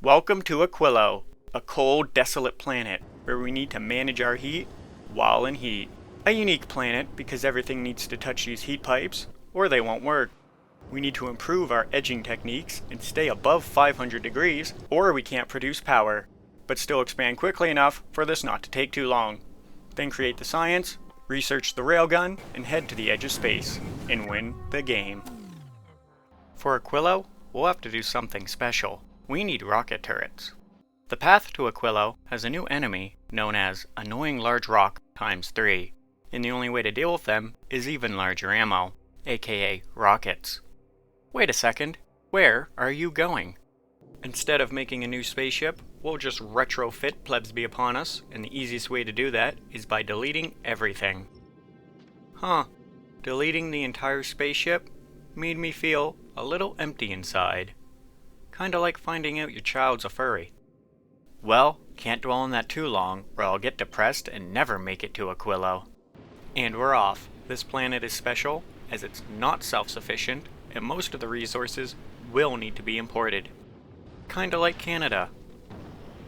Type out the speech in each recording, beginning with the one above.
Welcome to Aquilo, a cold, desolate planet where we need to manage our heat while in heat. A unique planet because everything needs to touch these heat pipes or they won't work. We need to improve our edging techniques and stay above 500 degrees or we can't produce power, but still expand quickly enough for this not to take too long. Then create the science, research the railgun, and head to the edge of space and win the game. For Aquilo, we'll have to do something special. We need rocket turrets. The path to Aquilo has a new enemy known as Annoying Large Rock ×3, and the only way to deal with them is even larger ammo, aka rockets. Wait a second, where are you going? Instead of making a new spaceship, we'll just retrofit plebsby upon us, and the easiest way to do that is by deleting everything. Deleting the entire spaceship made me feel a little empty inside. Kinda like finding out your child's a furry. Well, can't dwell on that too long, or I'll get depressed and never make it to Aquilo. And we're off. This planet is special, as it's not self-sufficient, and most of the resources will need to be imported. Kinda like Canada.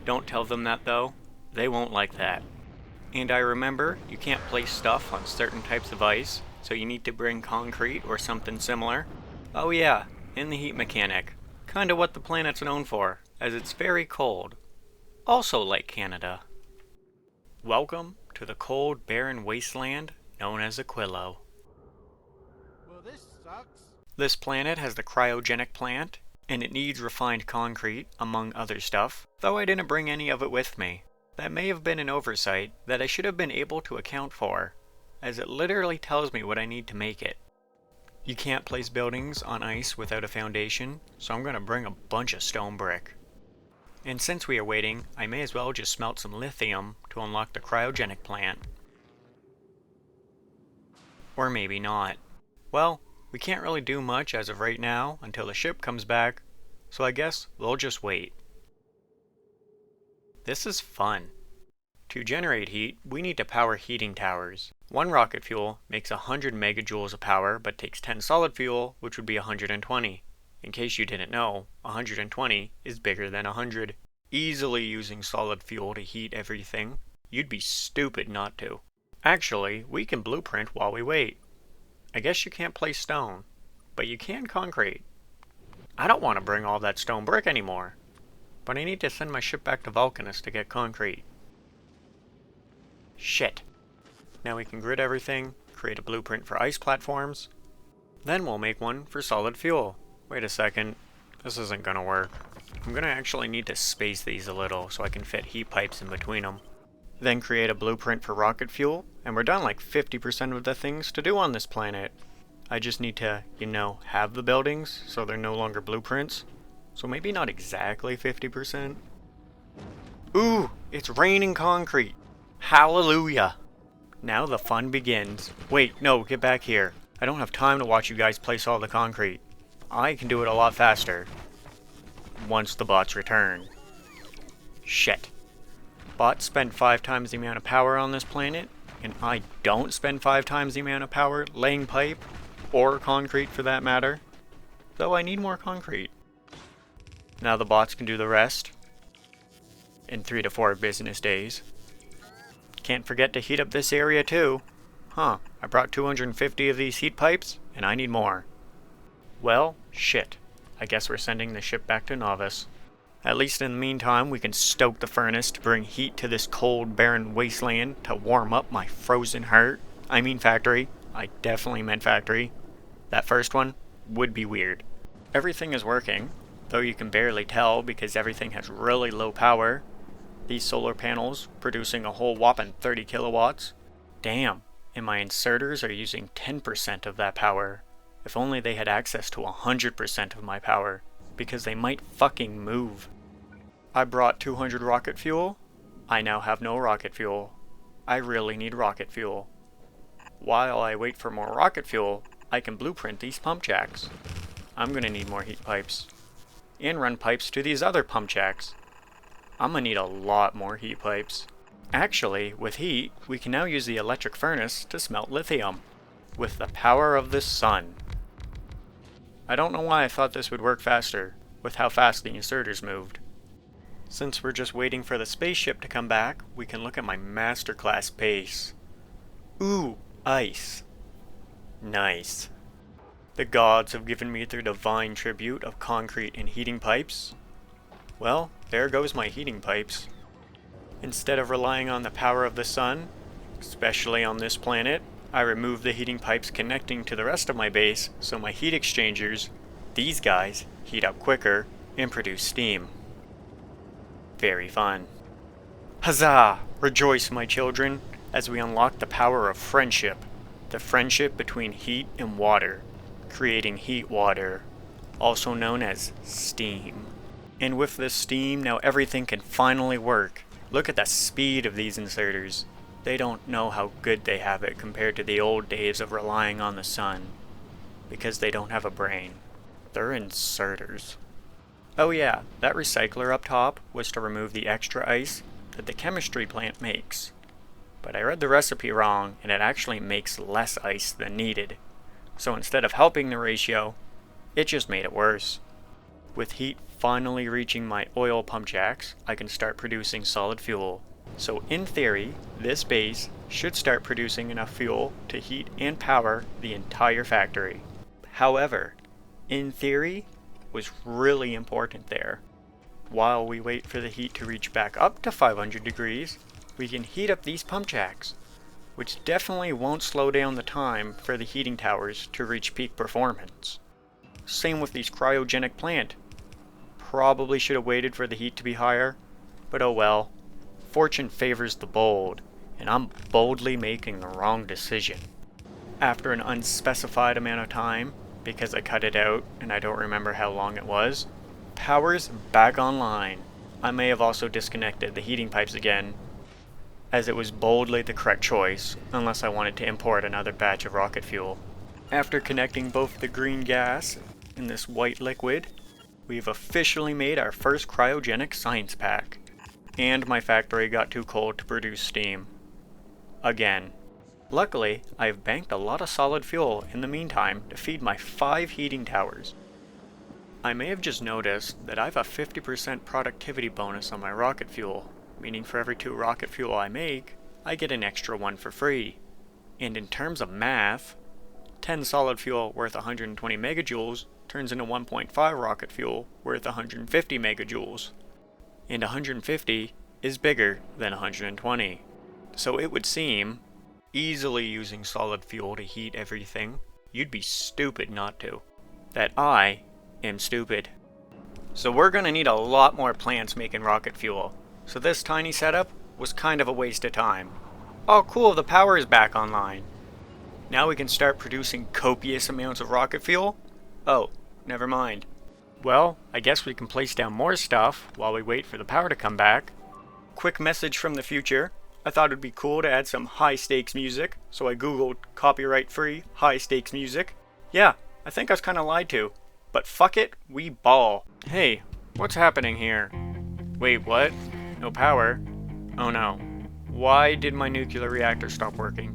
Don't tell them that though, they won't like that. And I remember, you can't place stuff on certain types of ice, so you need to bring concrete or something similar. Oh yeah, and the heat mechanic. Kinda what the planet's known for, as it's very cold. Also like Canada. Welcome to the cold, barren wasteland known as Aquilo. Well, this sucks. This planet has the cryogenic plant, and it needs refined concrete, among other stuff, though I didn't bring any of it with me. That may have been an oversight that I should have been able to account for, as it literally tells me what I need to make it. You can't place buildings on ice without a foundation, so I'm gonna bring a bunch of stone brick. And since we are waiting, I may as well just smelt some lithium to unlock the cryogenic plant. Or maybe not. Well, we can't really do much as of right now until the ship comes back, so I guess we'll just wait. This is fun. To generate heat, we need to power heating towers. One rocket fuel makes 100 megajoules of power, but takes 10 solid fuel, which would be 120. In case you didn't know, 120 is bigger than 100. Easily using solid fuel to heat everything. You'd be stupid not to. Actually, we can blueprint while we wait. I guess you can't place stone, but you can concrete. I don't want to bring all that stone brick anymore, but I need to send my ship back to Vulcanus to get concrete. Shit. Now we can grid everything, create a blueprint for ice platforms, then we'll make one for solid fuel. Wait a second, this isn't gonna work. I'm gonna actually need to space these a little so I can fit heat pipes in between them. Then create a blueprint for rocket fuel, and we're done like 50% of the things to do on this planet. I just need to, have the buildings so they're no longer blueprints. So maybe not exactly 50%. Ooh, it's raining concrete. Hallelujah. Now the fun begins. Wait, no, get back here. I don't have time to watch you guys place all the concrete. I can do it a lot faster. Once the bots return. Shit. Bots spend 5 times the amount of power on this planet, and I don't spend 5 times the amount of power laying pipe, or concrete for that matter. Though I need more concrete. Now the bots can do the rest. In 3 to 4 business days. Can't forget to heat up this area too. I brought 250 of these heat pipes, and I need more. Well, shit. I guess we're sending the ship back to Nauvis. At least in the meantime, we can stoke the furnace to bring heat to this cold, barren wasteland to warm up my frozen heart. I mean factory. I definitely meant factory. That first one would be weird. Everything is working, though you can barely tell because everything has really low power. These solar panels producing a whole whopping 30 kilowatts. Damn, and my inserters are using 10% of that power. If only they had access to 100% of my power, because they might fucking move. I brought 200 rocket fuel. I now have no rocket fuel. I really need rocket fuel. While I wait for more rocket fuel, I can blueprint these pump jacks. I'm gonna need more heat pipes. And run pipes to these other pump jacks. I'm gonna need a lot more heat pipes. Actually, with heat, we can now use the electric furnace to smelt lithium. With the power of the sun. I don't know why I thought this would work faster, with how fast the inserters moved. Since we're just waiting for the spaceship to come back, we can look at my masterclass base. Ooh, ice. Nice. The gods have given me their divine tribute of concrete and heating pipes. Well, there goes my heating pipes. Instead of relying on the power of the sun, especially on this planet, I removed the heating pipes connecting to the rest of my base so my heat exchangers, these guys, heat up quicker and produce steam. Very fun. Huzzah! Rejoice, my children, as we unlock the power of friendship. The friendship between heat and water, creating heat water, also known as steam. And with this steam, now everything can finally work. Look at the speed of these inserters. They don't know how good they have it compared to the old days of relying on the sun. Because they don't have a brain. They're inserters. Oh yeah, that recycler up top was to remove the extra ice that the chemistry plant makes. But I read the recipe wrong, and it actually makes less ice than needed. So instead of helping the ratio, it just made it worse. With heat finally reaching my oil pump jacks, I can start producing solid fuel. So in theory, this base should start producing enough fuel to heat and power the entire factory. However, in theory, was really important there. While we wait for the heat to reach back up to 500 degrees, we can heat up these pump jacks, which definitely won't slow down the time for the heating towers to reach peak performance. Same with these cryogenic plant. Probably should have waited for the heat to be higher, but oh well. Fortune favors the bold, and I'm boldly making the wrong decision. After an unspecified amount of time, because I cut it out and I don't remember how long it was, power's back online. I may have also disconnected the heating pipes again, as it was boldly the correct choice, unless I wanted to import another batch of rocket fuel. After connecting both the green gas and this white liquid, we've officially made our first cryogenic science pack. And my factory got too cold to produce steam. Again. Luckily, I've banked a lot of solid fuel in the meantime to feed my 5 heating towers. I may have just noticed that I have a 50% productivity bonus on my rocket fuel, meaning for every 2 rocket fuel I make, I get an extra 1 for free. And in terms of math, 10 solid fuel worth 120 megajoules turns into 1.5 rocket fuel worth 150 megajoules. And 150 is bigger than 120. So it would seem, easily using solid fuel to heat everything, you'd be stupid not to. That I am stupid. So we're gonna need a lot more plants making rocket fuel. So this tiny setup was kind of a waste of time. Oh cool, the power is back online. Now we can start producing copious amounts of rocket fuel? Oh, never mind. Well, I guess we can place down more stuff while we wait for the power to come back. Quick message from the future. I thought it'd be cool to add some high-stakes music, so I googled copyright-free high-stakes music. Yeah, I think I was kinda lied to. But fuck it, we ball. Hey, what's happening here? Wait, what? No power? Oh no. Why did my nuclear reactor stop working?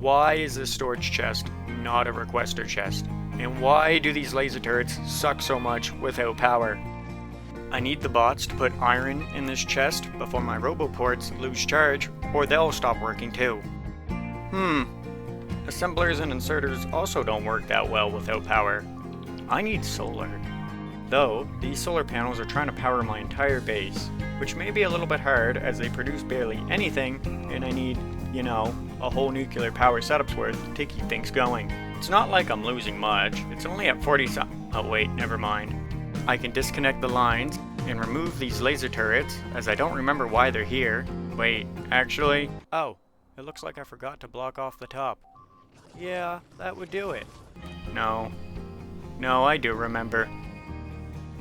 Why is this storage chest not a requester chest? And why do these laser turrets suck so much without power? I need the bots to put iron in this chest before my roboports lose charge, or they'll stop working too. Assemblers and inserters also don't work that well without power. I need solar. Though, these solar panels are trying to power my entire base, which may be a little bit hard as they produce barely anything, and I need, a whole nuclear power setup's worth to keep things going. It's not like I'm losing much, it's only at 40 oh wait, never mind. I can disconnect the lines and remove these laser turrets, as I don't remember why they're here. Wait, actually, oh, it looks like I forgot to block off the top. Yeah, that would do it. No, I do remember.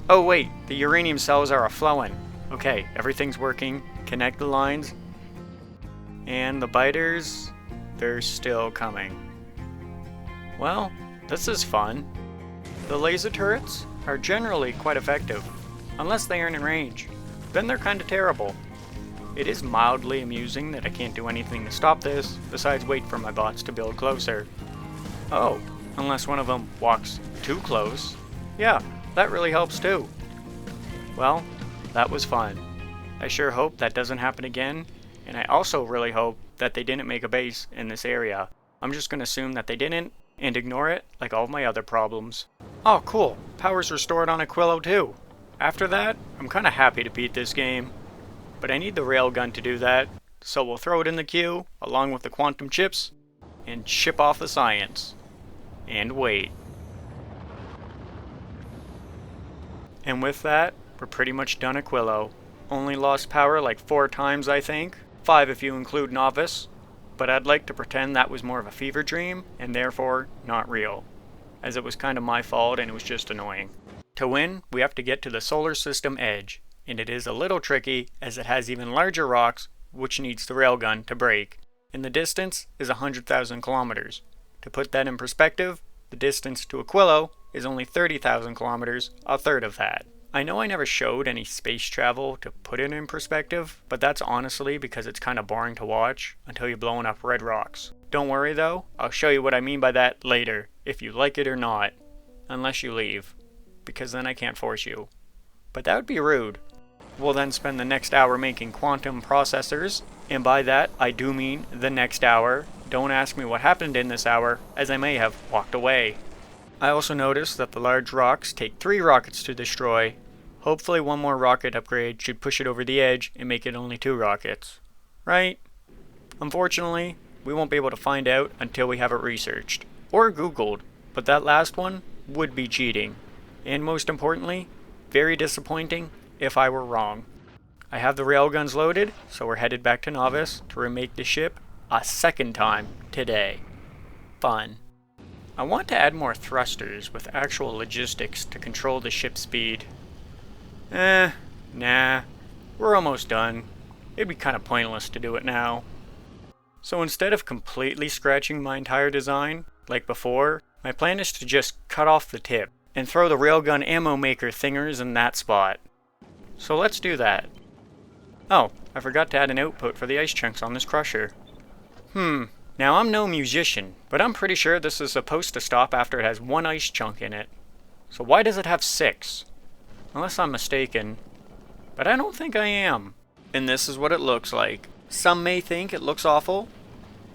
Oh wait, the uranium cells are a-flowing. Okay, everything's working, connect the lines, and the biters, they're still coming. Well, this is fun. The laser turrets are generally quite effective, unless they aren't in range. Then they're kinda terrible. It is mildly amusing that I can't do anything to stop this, besides wait for my bots to build closer. Oh, unless one of them walks too close. Yeah, that really helps too. Well, that was fun. I sure hope that doesn't happen again, and I also really hope that they didn't make a base in this area. I'm just gonna assume that they didn't, and ignore it like all of my other problems. Oh cool, power's restored on Aquilo too. After that, I'm kinda happy to beat this game. But I need the railgun to do that, so we'll throw it in the queue, along with the quantum chips, and ship off the science. And wait. And with that, we're pretty much done Aquilo. Only lost power like 4 times I think, 5 if you include Nauvis, but I'd like to pretend that was more of a fever dream, and therefore not real, as it was kind of my fault and it was just annoying. To win, we have to get to the solar system edge, and it is a little tricky as it has even larger rocks which needs the railgun to break, and the distance is 100,000 kilometers. To put that in perspective, the distance to Aquilo is only 30,000 kilometers, a third of that. I know I never showed any space travel to put it in perspective, but that's honestly because it's kind of boring to watch until you're blowing up red rocks. Don't worry though, I'll show you what I mean by that later, if you like it or not. Unless you leave, because then I can't force you. But that would be rude. We'll then spend the next hour making quantum processors, and by that I do mean the next hour. Don't ask me what happened in this hour, as I may have walked away. I also noticed that the large rocks take 3 rockets to destroy. Hopefully one more rocket upgrade should push it over the edge and make it only 2 rockets. Right? Unfortunately, we won't be able to find out until we have it researched. Or Googled, but that last one would be cheating. And most importantly, very disappointing if I were wrong. I have the railguns loaded, so we're headed back to Nauvis to remake the ship a second time today. Fun. I want to add more thrusters with actual logistics to control the ship's speed. Nah. We're almost done. It'd be kind of pointless to do it now. So instead of completely scratching my entire design, like before, my plan is to just cut off the tip and throw the railgun ammo maker thingers in that spot. So let's do that. Oh, I forgot to add an output for the ice chunks on this crusher. Now I'm no musician, but I'm pretty sure this is supposed to stop after it has 1 ice chunk in it. So why does it have 6? Unless I'm mistaken. But I don't think I am. And this is what it looks like. Some may think it looks awful.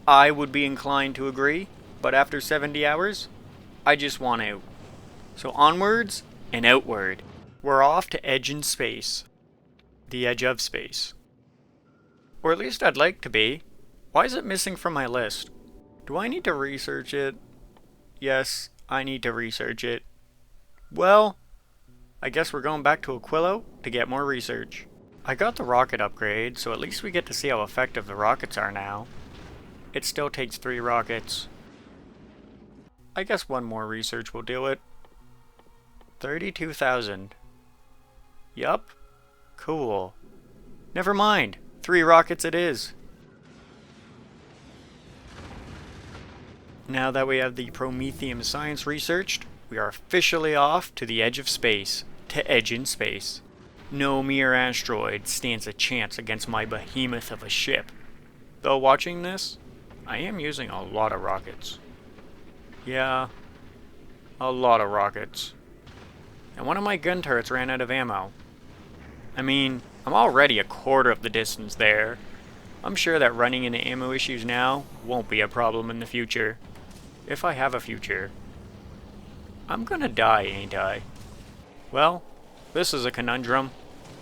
I would be inclined to agree, but after 70 hours, I just want out. So onwards and outward. We're off to edge in space. The edge of space. Or at least I'd like to be. Why is it missing from my list? Do I need to research it? Yes, I need to research it. Well, I guess we're going back to Aquilo to get more research. I got the rocket upgrade, so at least we get to see how effective the rockets are now. It still takes 3 rockets. I guess 1 more research will do it. 32,000. Yup. Cool. Never mind. 3 rockets it is. Now that we have the Prometheum science researched, we are officially off to the edge of space, to edge in space. No mere asteroid stands a chance against my behemoth of a ship. Though watching this, I am using a lot of rockets. Yeah, a lot of rockets. And one of my gun turrets ran out of ammo. I mean, I'm already a quarter of the distance there. I'm sure that running into ammo issues now won't be a problem in the future. If I have a future. I'm gonna die, ain't I? Well, this is a conundrum.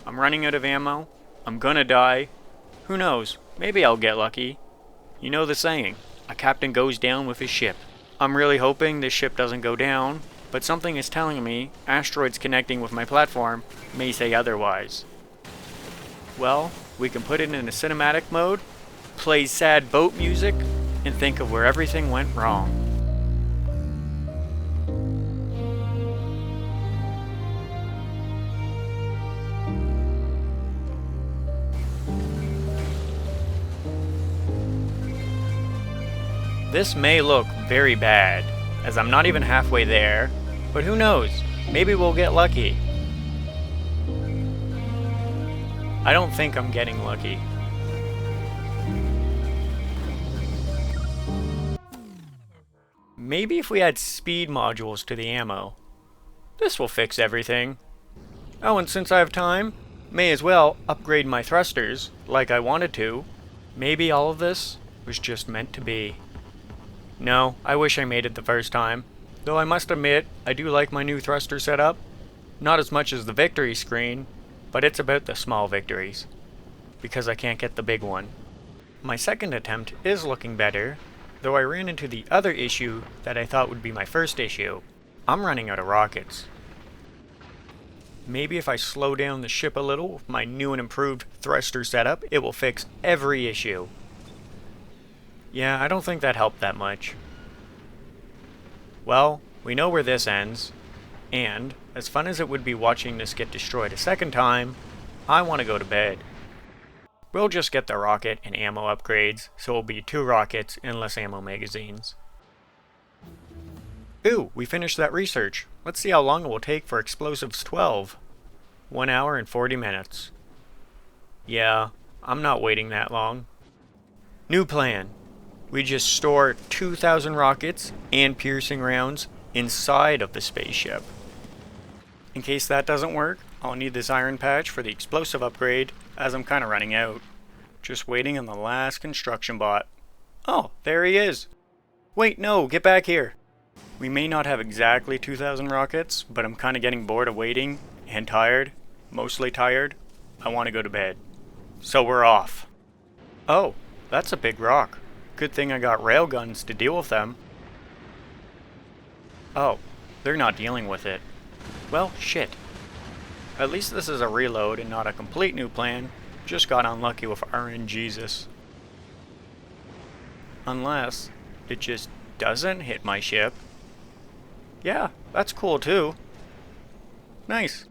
I'm running out of ammo. I'm gonna die. Who knows? Maybe I'll get lucky. You know the saying, a captain goes down with his ship. I'm really hoping this ship doesn't go down, but something is telling me asteroids connecting with my platform may say otherwise. Well, we can put it in a cinematic mode, play sad boat music, and think of where everything went wrong. This may look very bad, as I'm not even halfway there, but who knows, maybe we'll get lucky. I don't think I'm getting lucky. Maybe if we add speed modules to the ammo. This will fix everything. Oh, and since I have time, May as well upgrade my thrusters like I wanted to. Maybe all of this was just meant to be. No, I wish I made it the first time. Though I must admit, I do like my new thruster setup. Not as much as the victory screen, but it's about the small victories. Because I can't get the big one. My second attempt is looking better, though I ran into the other issue that I thought would be my first issue. I'm running out of rockets. Maybe if I slow down the ship a little with my new and improved thruster setup, it will fix every issue. Yeah, I don't think that helped that much. Well, we know where this ends, and as fun as it would be watching this get destroyed a second time, I want to go to bed. We'll just get the rocket and ammo upgrades, so it'll be 2 rockets and less ammo magazines. Ooh, we finished that research. Let's see how long it will take for Explosives 12. 1 hour and 40 minutes. Yeah, I'm not waiting that long. New plan. We just store 2,000 rockets and piercing rounds inside of the spaceship. In case that doesn't work, I'll need this iron patch for the explosive upgrade, as I'm kinda running out. Just waiting on the last construction bot. Oh, there he is! Wait, no, get back here! We may not have exactly 2,000 rockets, but I'm kinda getting bored of waiting, and tired. Mostly tired. I want to go to bed. So we're off. Oh, that's a big rock. Good thing I got railguns to deal with them. Oh, they're not dealing with it. Well, shit. At least this is a reload and not a complete new plan. Just got unlucky with RNGesus. Unless it just doesn't hit my ship. Yeah, that's cool too. Nice.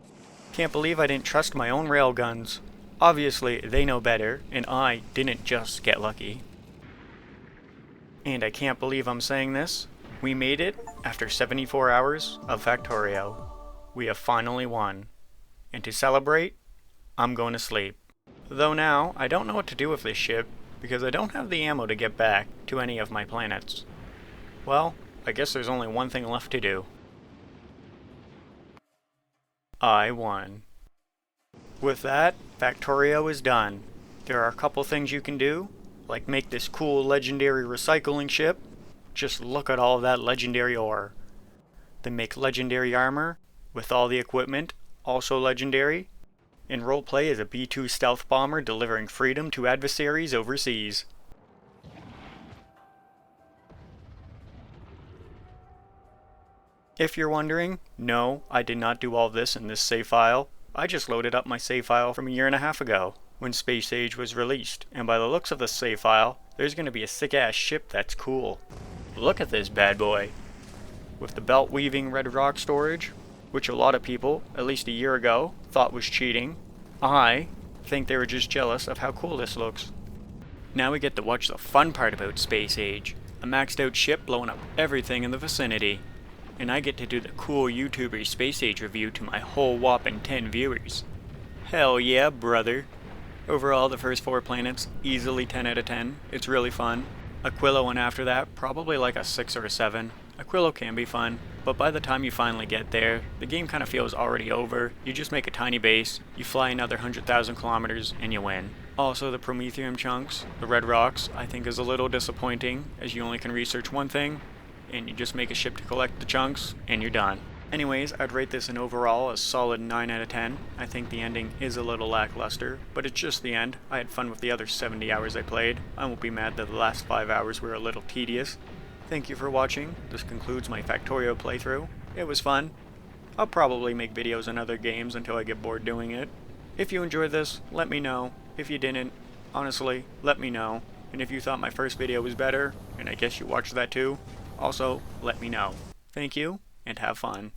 Can't believe I didn't trust my own railguns. Obviously, they know better, and I didn't just get lucky. And I can't believe I'm saying this. We made it after 74 hours of Factorio. We have finally won. And to celebrate, I'm going to sleep. Though now, I don't know what to do with this ship, because I don't have the ammo to get back to any of my planets. Well, I guess there's only one thing left to do. I won. With that, Factorio is done. There are a couple things you can do, like make this cool legendary recycling ship. Just look at all of that legendary ore. Then make legendary armor, with all the equipment, also legendary. And roleplay as a B-2 stealth bomber delivering freedom to adversaries overseas. If you're wondering, no, I did not do all this in this save file. I just loaded up my save file from 1.5 years ago, when Space Age was released, and by the looks of the save file, there's gonna be a sick-ass ship that's cool. Look at this bad boy. With the belt-weaving red rock storage, which a lot of people, at least a year ago, thought was cheating, I think they were just jealous of how cool this looks. Now we get to watch the fun part about Space Age, a maxed out ship blowing up everything in the vicinity. And I get to do the cool YouTuber Space Age review to my whole whopping 10 viewers. Hell yeah, brother. Overall, the first 4 planets, easily 10 out of 10. It's really fun. Aquilo and after that, probably like a 6 or a 7. Aquilo can be fun, but by the time you finally get there, the game kind of feels already over. You just make a tiny base, you fly another 100,000 kilometers, and you win. Also, the Prometheum chunks, the red rocks, I think is a little disappointing, as you only can research one thing, and you just make a ship to collect the chunks, and you're done. Anyways, I'd rate this an overall a solid 9 out of 10. I think the ending is a little lackluster, but it's just the end. I had fun with the other 70 hours I played. I won't be mad that the last 5 hours were a little tedious. Thank you for watching. This concludes my Factorio playthrough. It was fun. I'll probably make videos on other games until I get bored doing it. If you enjoyed this, let me know. If you didn't, honestly, let me know. And if you thought my first video was better, and I guess you watched that too, also, let me know. Thank you, and have fun.